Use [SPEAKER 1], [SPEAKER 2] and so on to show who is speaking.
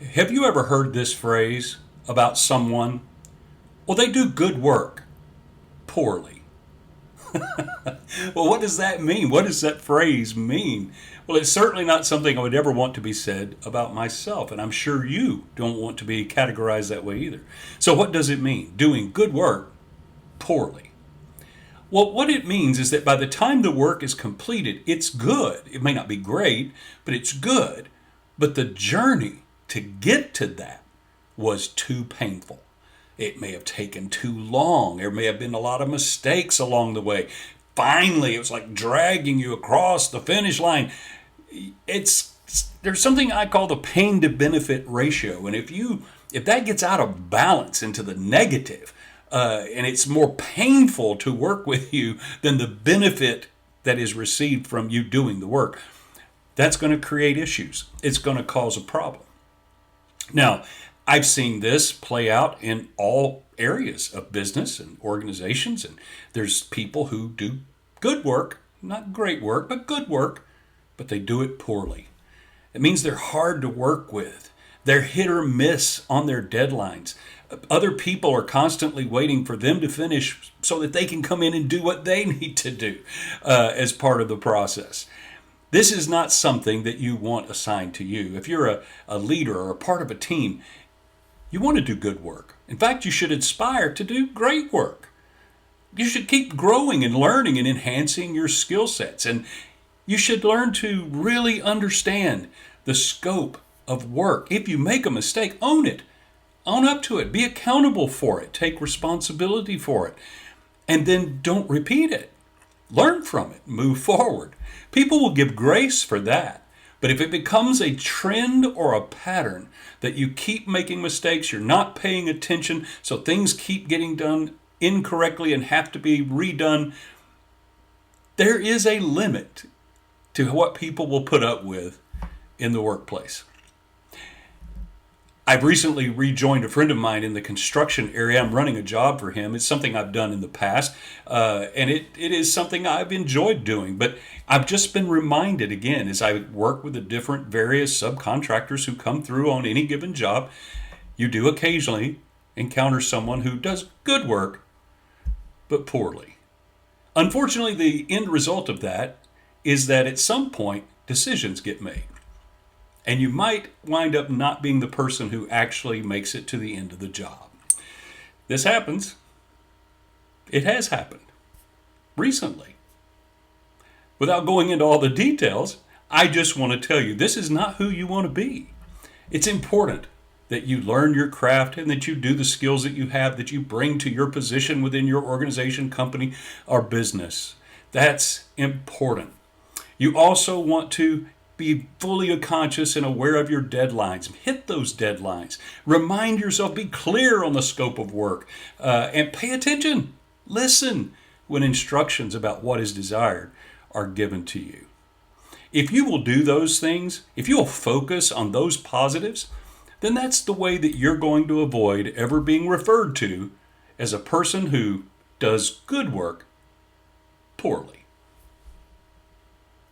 [SPEAKER 1] Have you ever heard this phrase about someone? Well, they do good work poorly. Well, what does that mean? What does that phrase mean? Well, it's certainly not something I would ever want to be said about myself, and I'm sure you don't want to be categorized that way either. So, what does it mean? Doing good work poorly. Well, what it means is that by the time the work is completed, it's good. It may not be great, but it's good. But the journey to get to that was too painful. It may have taken too long. There may have been a lot of mistakes along the way. Finally, it was like dragging you across the finish line. It's there's something I call the pain to benefit ratio, and if that gets out of balance into the negative, and it's more painful to work with you than the benefit that is received from you doing the work, that's going to create issues. It's going to cause a problem. Now, I've seen this play out in all areas of business and organizations, and there's people who do good work, not great work, but good work, but they do it poorly. It means they're hard to work with. They're hit or miss on their deadlines. Other people are constantly waiting for them to finish so that they can come in and do what they need to do as part of the process. This is not something that you want assigned to you. If you're a leader or a part of a team, you want to do good work. In fact, you should aspire to do great work. You should keep growing and learning and enhancing your skill sets. And you should learn to really understand the scope of work. If you make a mistake, own it. Own up to it. Be accountable for it. Take responsibility for it. And then don't repeat it. Learn from it. Move forward. People will give grace for that. But if it becomes a trend or a pattern that you keep making mistakes, you're not paying attention, so things keep getting done incorrectly and have to be redone, there is a limit to what people will put up with in the workplace. I've recently rejoined a friend of mine in the construction area. I'm running a job for him. It's something I've done in the past, and it is something I've enjoyed doing. But I've just been reminded again as I work with the different various subcontractors who come through on any given job, you do occasionally encounter someone who does good work, but poorly. Unfortunately, the end result of that is that at some point, decisions get made. And you might wind up not being the person who actually makes it to the end of the job. This happens. It has happened recently. Without going into all the details, I just want to tell you this is not who you want to be. It's important that you learn your craft and that you do the skills that you have, that you bring to your position within your organization, company, or business. That's important. You also want to be fully conscious and aware of your deadlines. Hit those deadlines. Remind yourself, be clear on the scope of work, and pay attention. Listen when instructions about what is desired are given to you. If you will do those things, if you will focus on those positives, then that's the way that you're going to avoid ever being referred to as a person who does good work poorly.